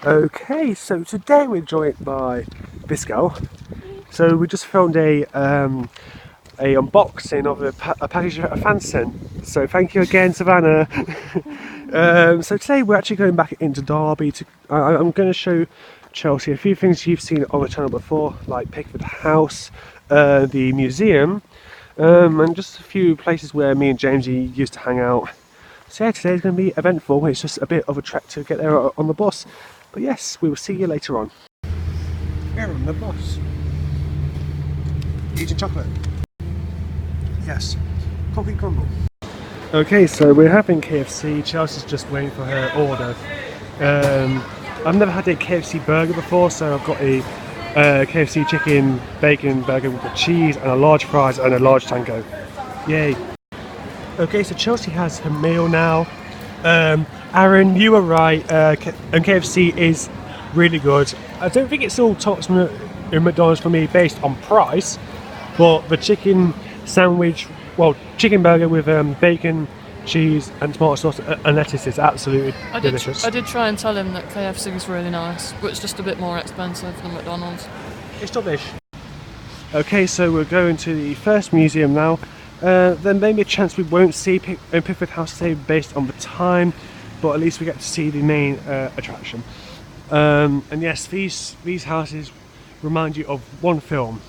Okay, so today we're joined by Viscal. So we just filmed a unboxing of a package a fan sent. So thank you again, Savannah. So today we're actually going back into Derby. I'm going to show Chelsea a few things you've seen on the channel before, like Pickford House, the museum, and just a few places where me and Jamesy used to hang out. So yeah, today's going to be eventful. It's just a bit of a trek to get there on the bus. But yes, we will see you later on. We're on the bus. Eating chocolate. Yes. Coffee crumble. Okay, so we're having KFC. Chelsea's just waiting for her order. I've never had a KFC burger before, so I've got a KFC chicken bacon burger with the cheese and a large fries and a large tango. Yay. Okay, so Chelsea has her meal now. Aaron, you were right, and KFC is really good. I don't think it's all tops in McDonald's for me based on price, but the chicken sandwich, well, chicken burger with bacon, cheese and tomato sauce and lettuce is absolutely delicious. I did try and tell him that KFC is really nice, but it's just a bit more expensive than McDonald's. It's rubbish. Okay, so we're going to the first museum now. There may be a chance we won't see Pickford House today based on the time, but at least we get to see the main attraction. And yes, these houses remind you of one film.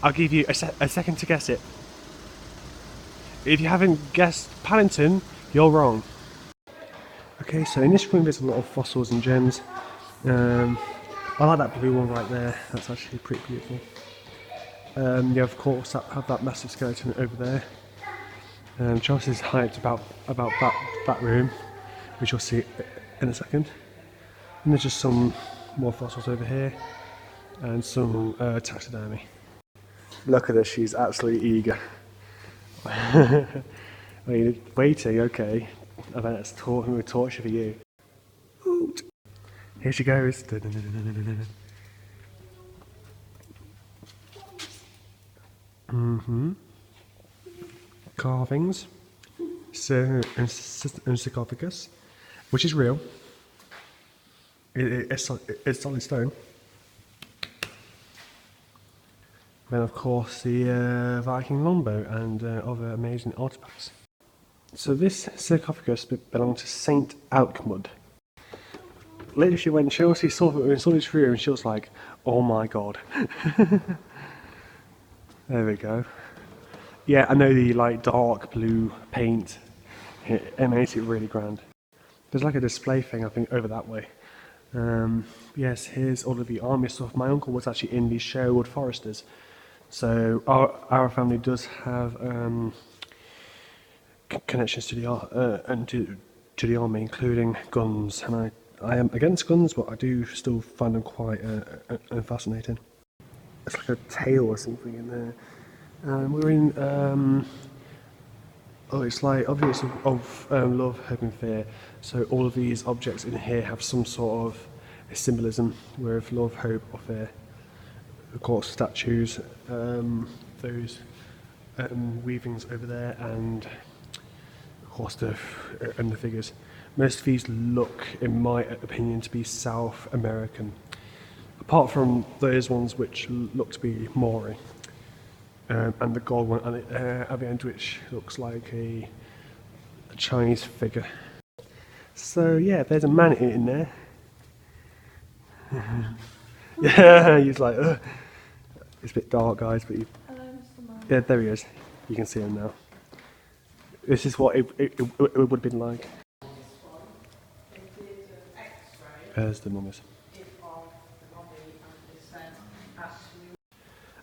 I'll give you a second to guess it. If you haven't guessed Paddington, you're wrong. Okay, so in this room there's a lot of fossils and gems. I like that blue one right there. That's actually pretty beautiful. Yeah, of course, have that massive skeleton over there. Chelsea's hyped about that room, which you'll see in a second. And there's just some more fossils over here, and some taxidermy. Look at her, she's absolutely eager. Waiting, okay. I bet it's talking with torture for you. Here she goes. Carvings, and sarcophagus, which is real. It's solid stone. Then, of course, the Viking longbow and other amazing artifacts. So this sarcophagus belonged to Saint Alkmund. Literally, when Chelsea saw this room, she was like, "Oh my god!" There we go. Yeah, I know the dark blue paint. It makes it really grand. There's like a display thing, I think, over that way. Yes, here's all of the army stuff. My uncle was actually in the Sherwood Foresters, so our family does have connections to the and to the army, including guns. And I am against guns, but I do still find them quite fascinating. It's like a tail or something in there. We're in it's like objects of love, hope and fear. So all of these objects in here have some sort of symbolism, with love, hope or fear. Of course, statues, those weavings over there, and of course the figures. Most of these look, in my opinion, to be South American, apart from those ones which look to be Maori. And the gold one at the end, which looks like a Chinese figure. So yeah, there's a man in there. Yeah, he's like, ugh. It's a bit dark, guys, but yeah, there he is. You can see him now. This is what it would have been like. There's the mummies.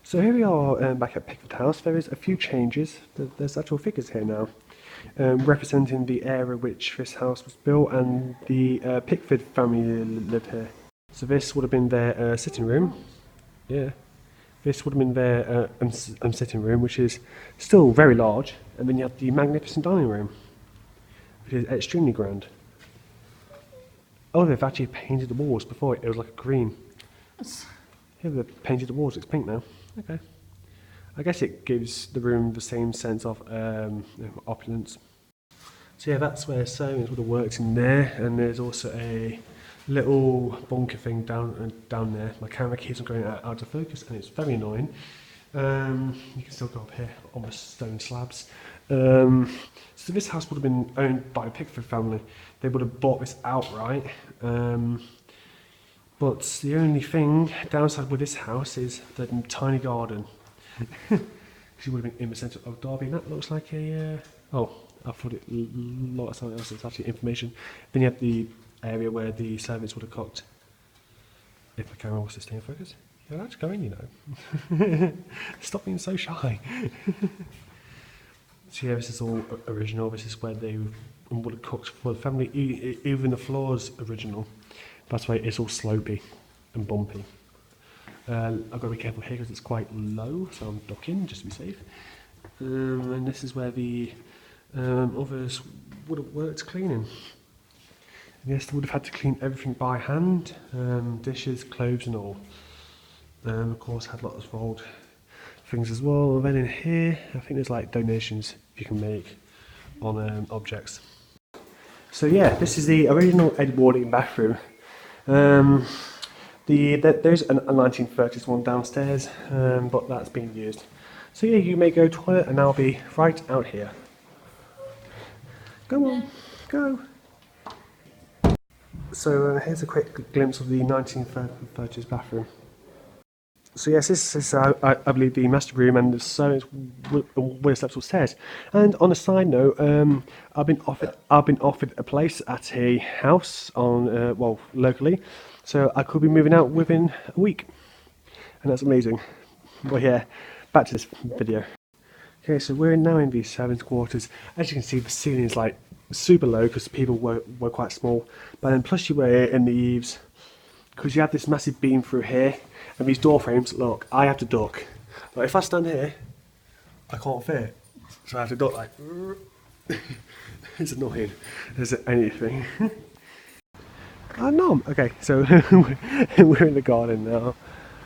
So here we are back at Pickford House. There is a few changes. There's actual figures here now, representing the era which this house was built, and the Pickford family lived here. So this would have been their sitting room. Yeah. This would have been their sitting room, which is still very large. And then you have the magnificent dining room, which is extremely grand. Oh, they've actually painted the walls. Before it was like a green. Here they've painted the walls. It's pink now. Okay. I guess it gives the room the same sense of opulence. So yeah, that's where sewing would have worked in there, and there's also a little bunker thing down there. My camera keeps on going out of focus, and it's very annoying. You can still go up here on the stone slabs. So this house would have been owned by a Pickford family. They would have bought this outright. But the only thing downside with this house is the tiny garden. She would have been in the centre of Derby, and that looks like a... oh, I thought it looked like something else. It's actually information. Then you have the area where the servants would have cooked. If the camera was to stay in focus. You're allowed to go in, you know. Stop being so shy. So yeah, this is all original. This is where they would have cooked for the family. Even the floor's original. That's why it's all slopey and bumpy. I've got to be careful here because it's quite low, so I'm ducking just to be safe. And this is where the others would have worked cleaning. Yes, they would have had to clean everything by hand, dishes, clothes and all. Of course, had lots of old things as well. And then in here, I think there's like donations you can make on objects. So yeah, this is the original Edwardian bathroom. There's a 1930s one downstairs, but that's been used. So yeah, you may go toilet and I'll be right out here. Come on, go. So here's a quick glimpse of the 1930s bathroom. So yes, this is I believe the master room, and the servants would have slept upstairs. And on a side note, I've been offered a place at a house on locally, so I could be moving out within a week, and that's amazing. But yeah, back to this video. Okay, so we're now in the servants' quarters. As you can see, the ceiling is like super low because people were quite small. But then plus you were in the eaves, because you have this massive beam through here, and these door frames. Look, I have to duck. Like if I stand here, I can't fit, so I have to duck like. It's annoying as anything. No. Okay, so we're in the garden now.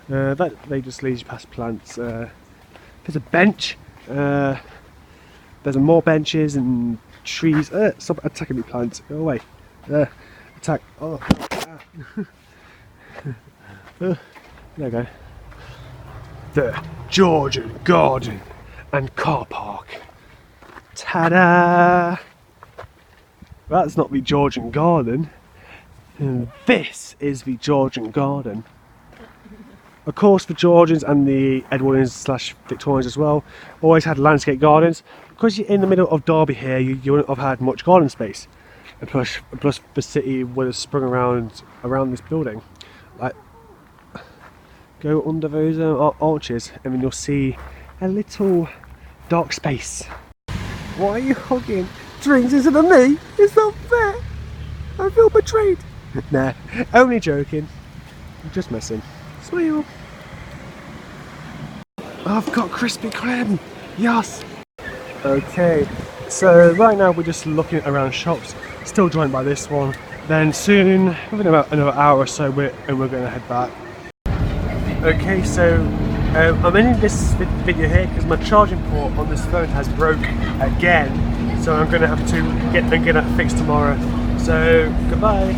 That they just leads you past plants. There's a bench. There's more benches and trees. Stop attacking me, plants. Go away. Attack. Oh. There we go. The Georgian Garden and Car Park. Ta-da! That's not the Georgian Garden. This is the Georgian Garden. Of course, the Georgians and the Edwardians / Victorians as well always had landscape gardens. Because you're in the middle of Derby here, you wouldn't have had much garden space. And plus the city would have sprung around this building. Like, go under those arches and then you'll see a little dark space. Why are you hugging drinks instead of me? It's not fair. I feel betrayed. Nah, only joking. I'm just messing. Smile. I've got Krispy Kreme. Yes. Okay, so right now we're just looking around shops. Still joined by this one. Then soon, within about another hour or so, we're going to head back. Okay, so I'm ending this video here because my charging port on this phone has broke again. So I'm going to have to get that fixed tomorrow. So goodbye.